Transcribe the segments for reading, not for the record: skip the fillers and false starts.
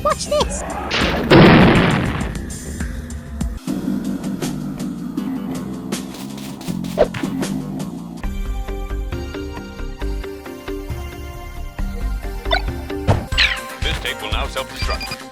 Watch this! This tape will now self-destruct.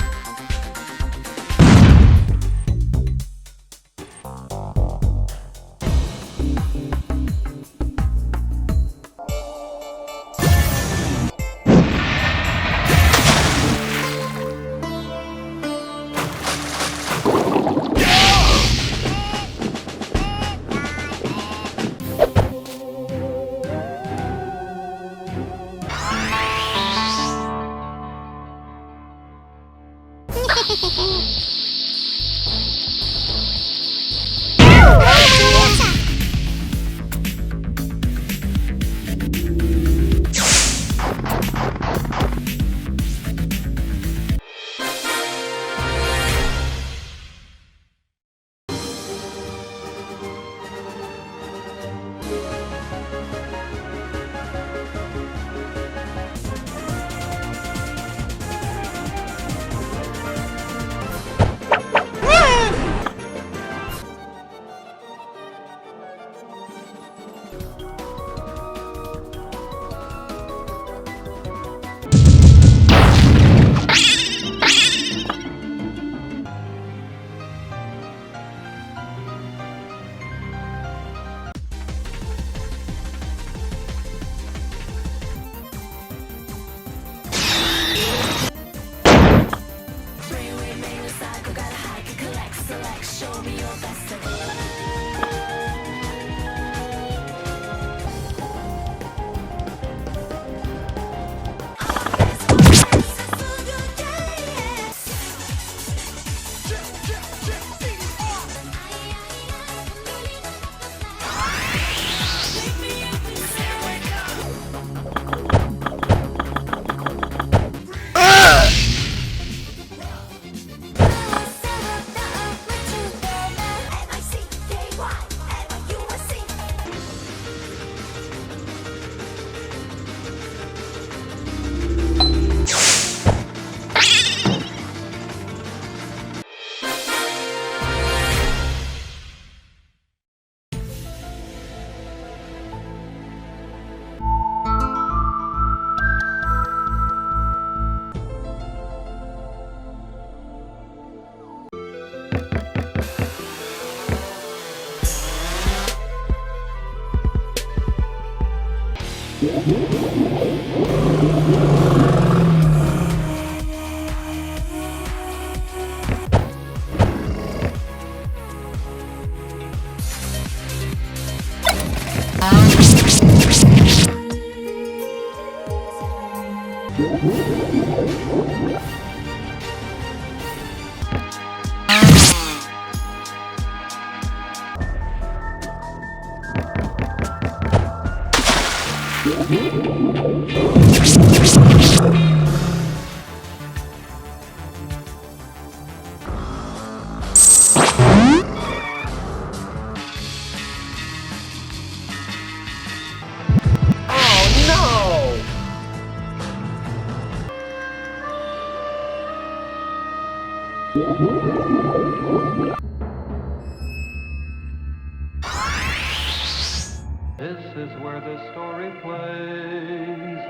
This is where the story plays.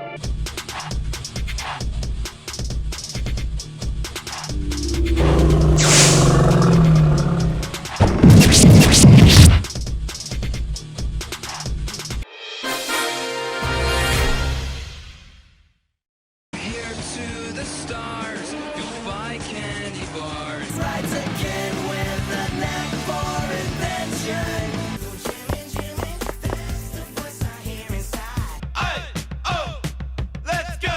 Here to the stars, you'll find candy bars. Rides again with a knack for invention. Let's go!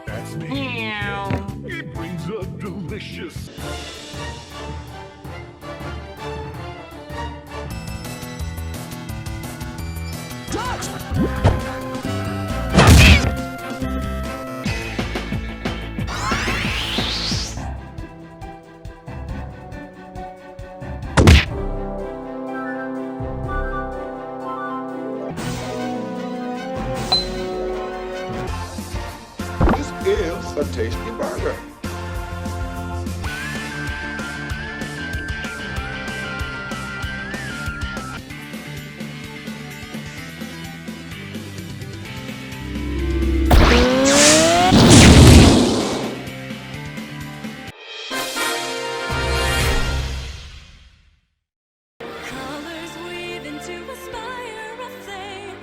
That's me. It brings a delicious. This is a tasty burger. Colors weave into a spire of flame.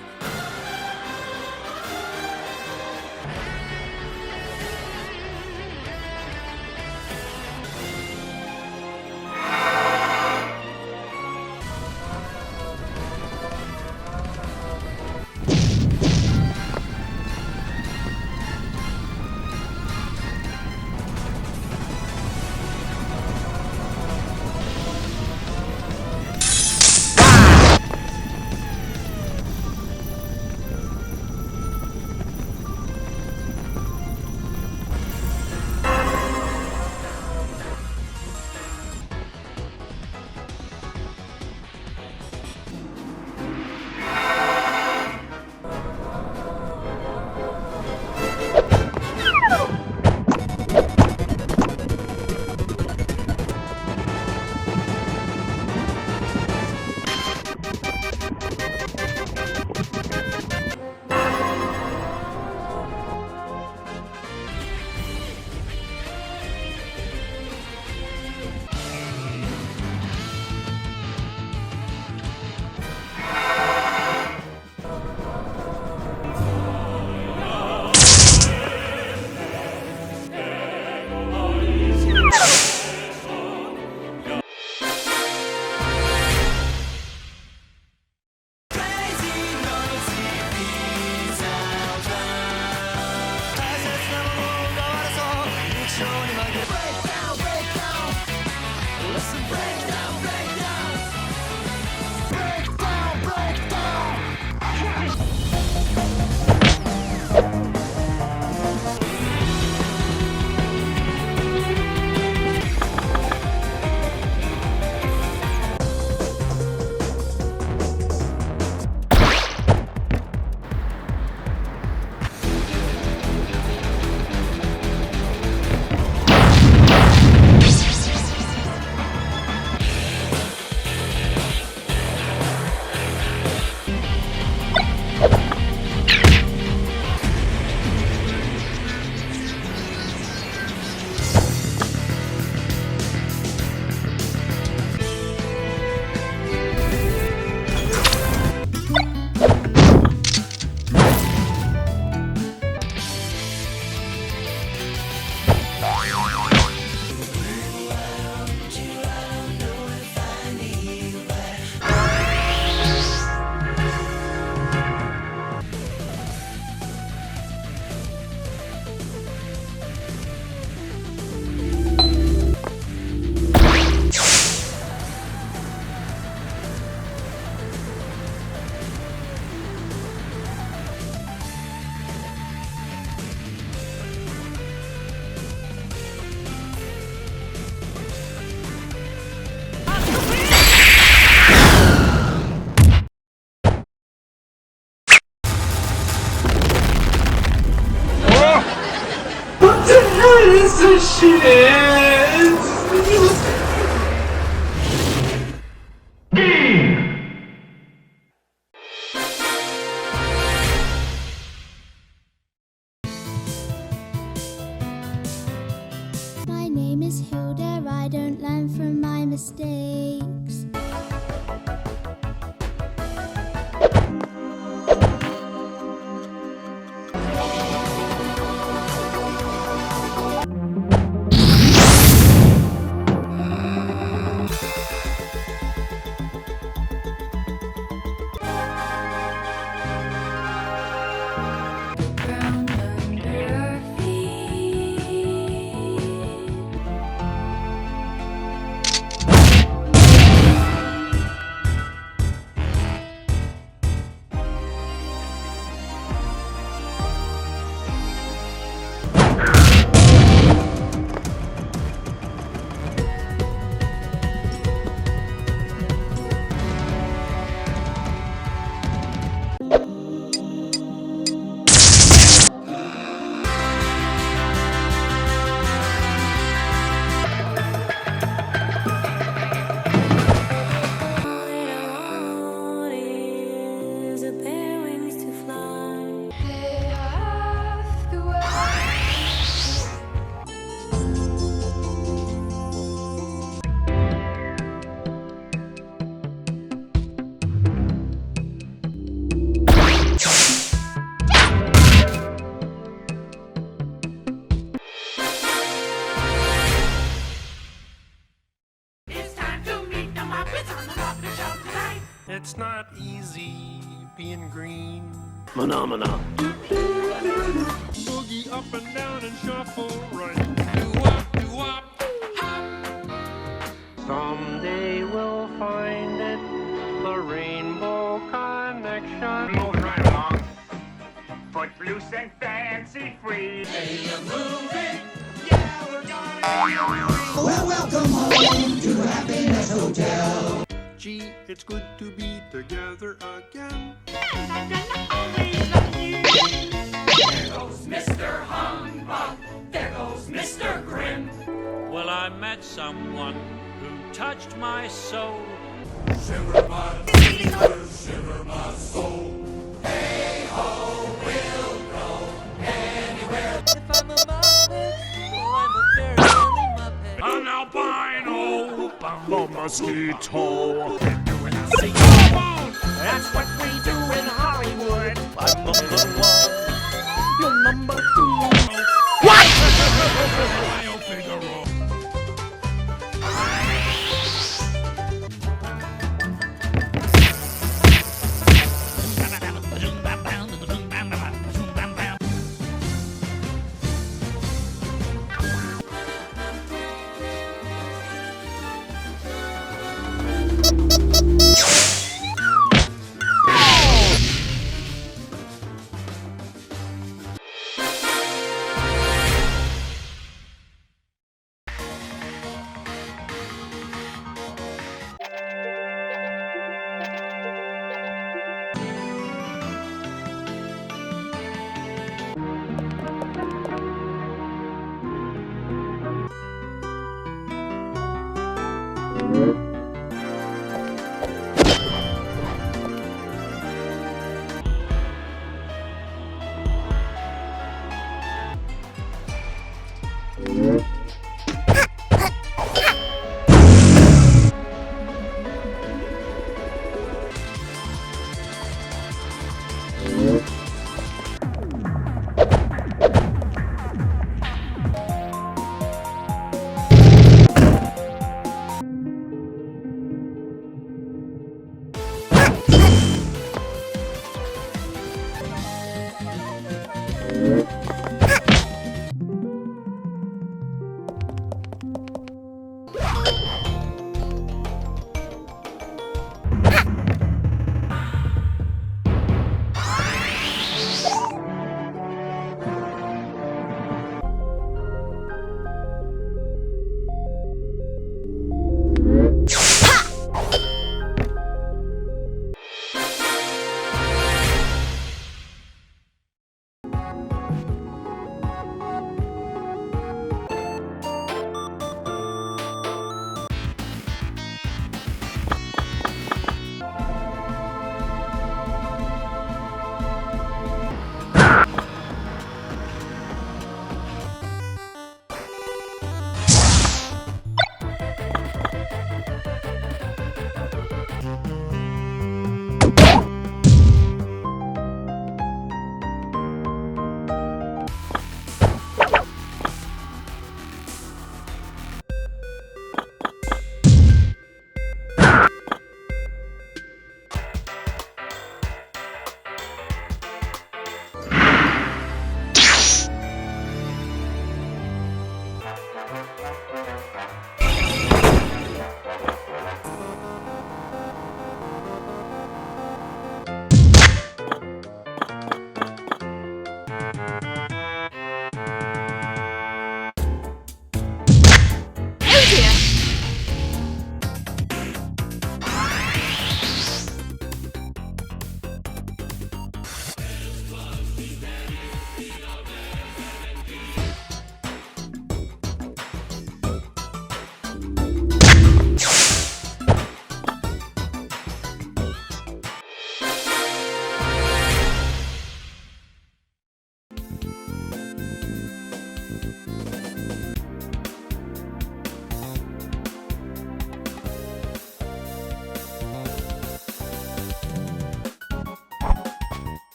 piece of shit! My name is Hilda, I don't learn from my mistakes. Ground under our feet. All that I want is a pair of wings to fly. They are the It's time to meet the Muppets on the Muppet Show tonight. It's not easy being green. Phenomena. Boogie up and down and shuffle right. Do-wop, hop. Someday we'll find it, the rainbow connection. Move right along. Footloose and fancy free. Gee, it's good to be together again. Mr. Humbug, there goes Mr. Grim. Well, I met someone who touched my soul. Shiver my soul. Hey ho, we'll go anywhere. If I'm a Muppet, oh, I'm a very silly Muppet. An albino, A mosquito. that's what we do in Hollywood. I'm number one. You're number two.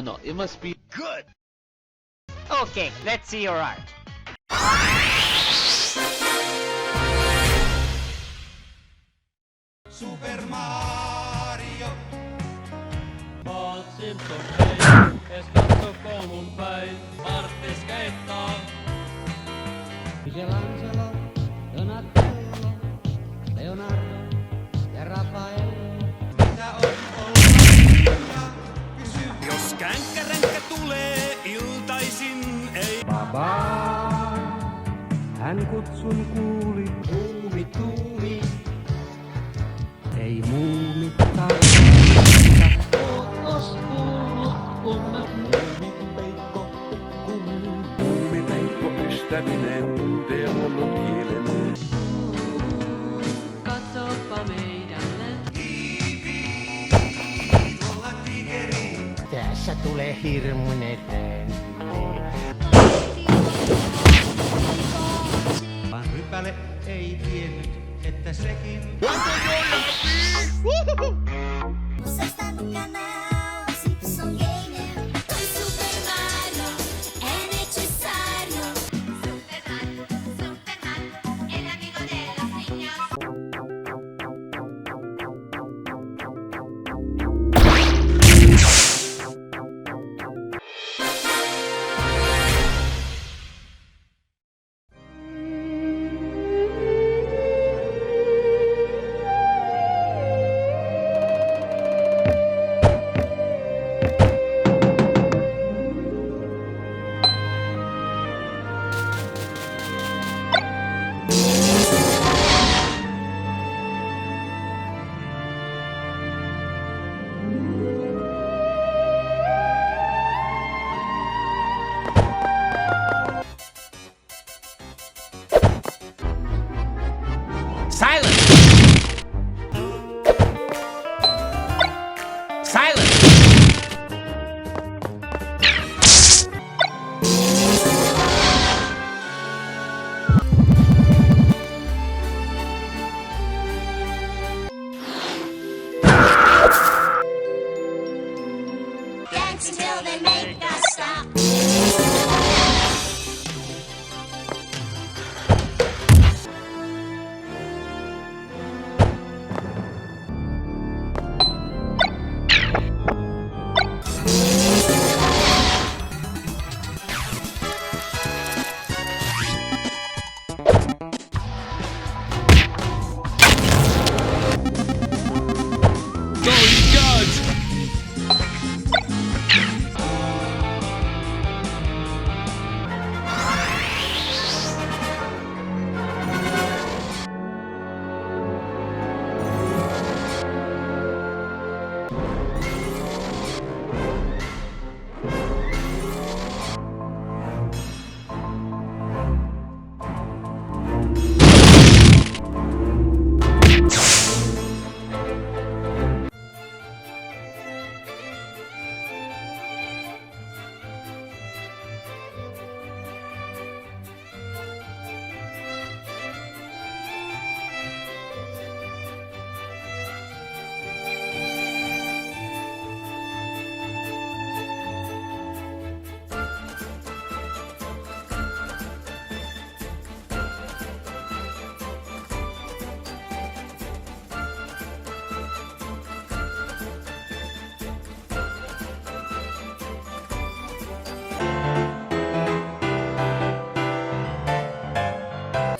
No, it must be good. Okay, let's see your art. Super Mario. Oot Simpson, hei, ees katso koulun päin, Martti skeittaa. Michelangelo, Donatello, Leonardo ja Rafaello. Mitä on olla? Kysy. Jos känkkäränkkä tulee iltaisin, ei Baba, hän kutsun kuuli. Tuumi, tuumi, ei muumittaa. Oot kuullut, kun mä muumipeikko, kun Muumipeikko ystävinen, teollut kielen. Katsopa meidälle. Tuolla tigeri. tässä tulee hirmun eteen. Vaan rypäle ei tiennyt, että sekin Você está no canal Simpson Gamer. Super Mario è necessario. Superman, el amigo de las niñas. Dance until they make us stop.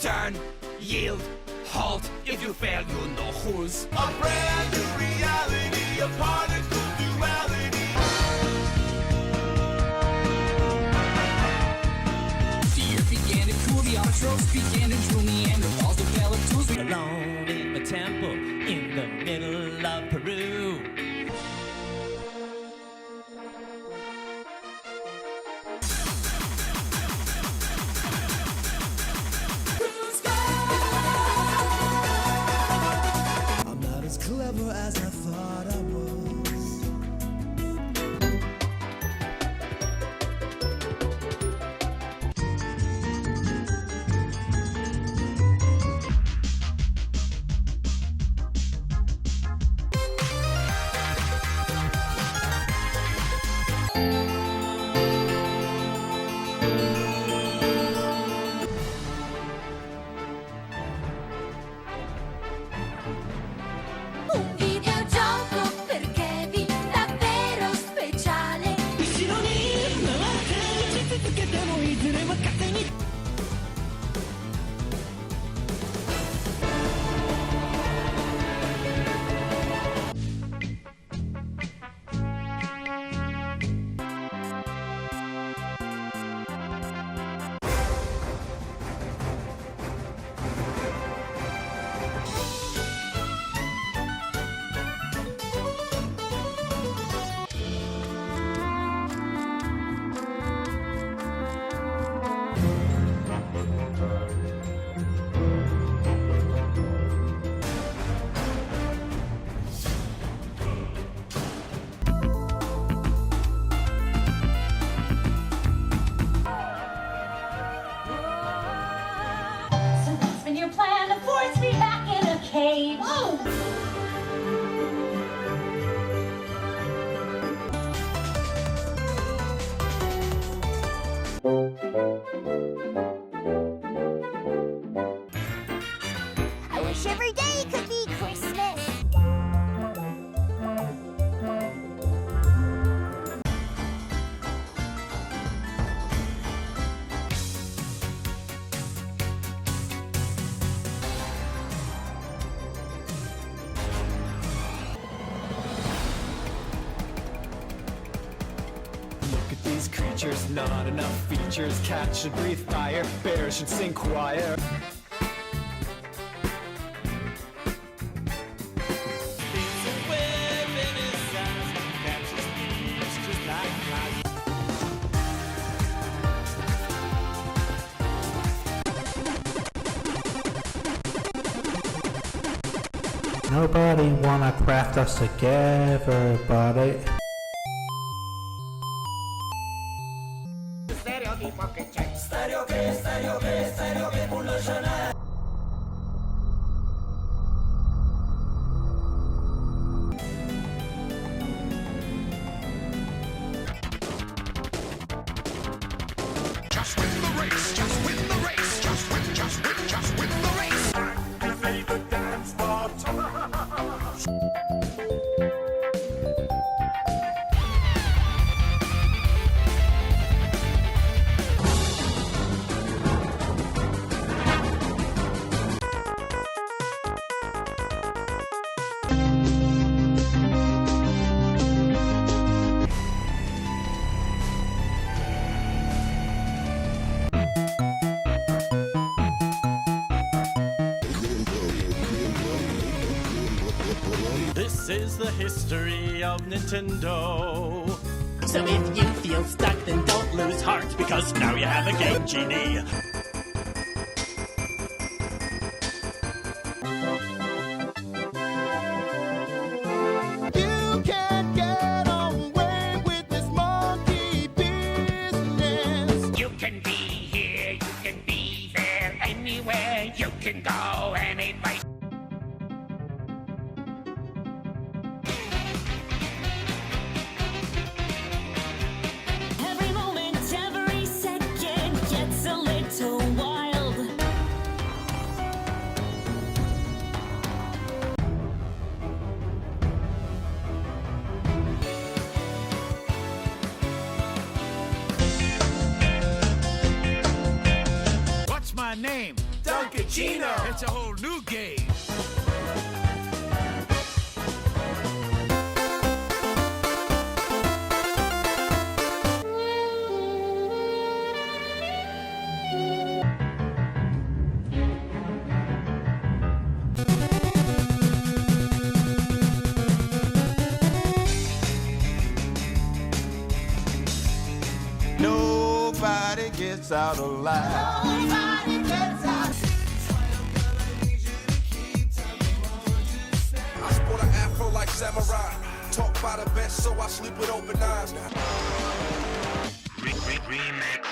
Turn, yield, halt. If you fail, you know who's. A brand new reality, a particle duality. I wish every day could be Christmas. Creatures, not enough features. Cats should breathe fire, bears should sing choir. Nobody wanna craft us together, buddy. This is the history of Nintendo. So if you feel stuck, then don't lose heart, because now you have a Game Genie. You can't get away with this monkey business. You can be here, you can be there, anywhere you can go, any place. Every moment, every second gets a little wild. What's my name? Dunkachino. It's a whole new game. Nobody gets out alive. Nobody gets out. I sport an afro like samurai. Talk by the best, so I sleep with open eyes. Remix.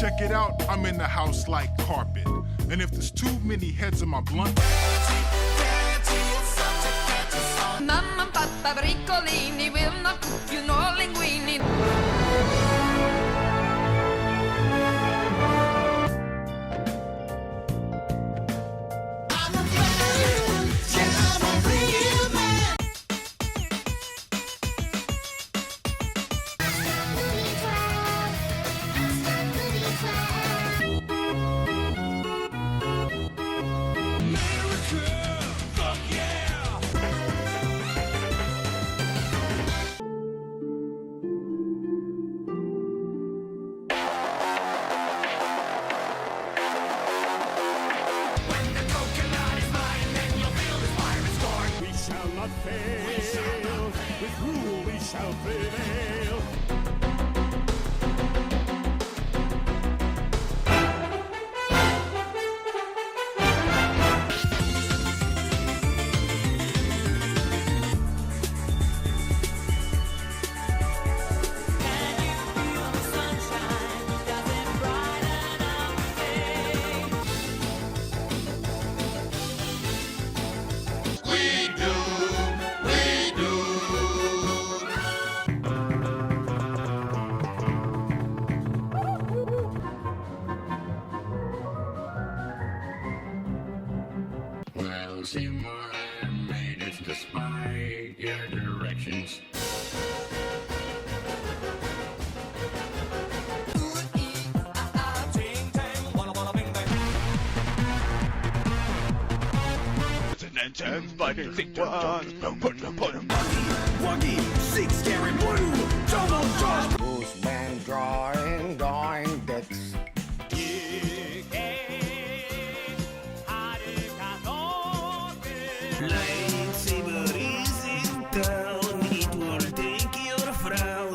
Check it out, I'm in the house like carpet. And if there's too many heads on my blunt, Mamma and Papa Briccolini will not cook you no linguini. and 10 spider think ones. Wuggy, 6 scary blue, double Josh. Who's been drawing dicks? Lightsaber is in town, it will take your frown.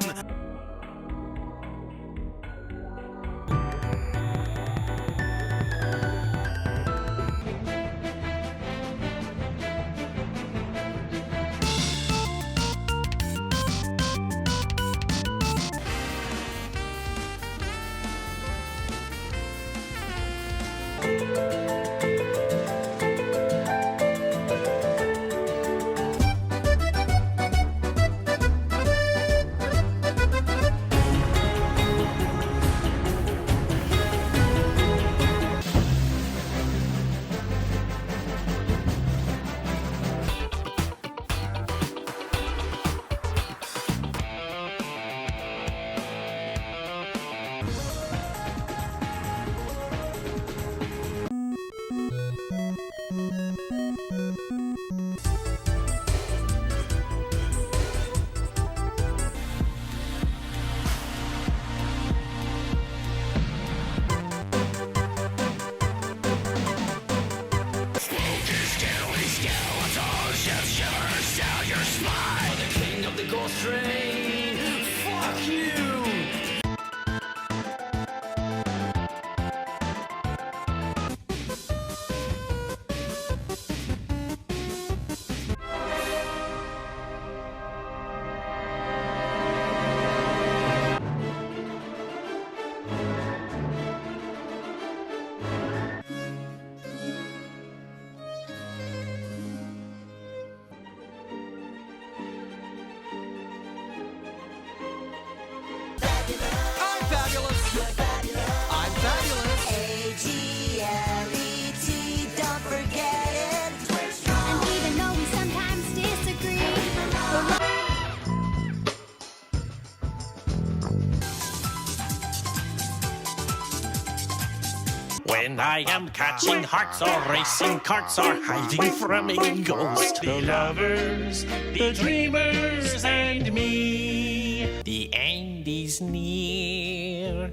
When I am catching hearts or racing carts or hiding from a ghost, the lovers, the dreamers, and me, the end is near,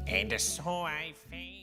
and so I fade.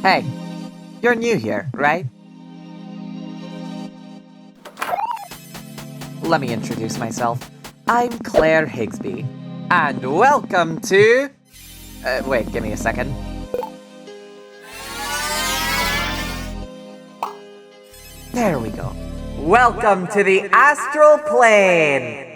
Hey, you're new here, right? Let me introduce myself. I'm Claire Higsby, and welcome to... wait, give me a second. There we go. Welcome to the Astral Plane!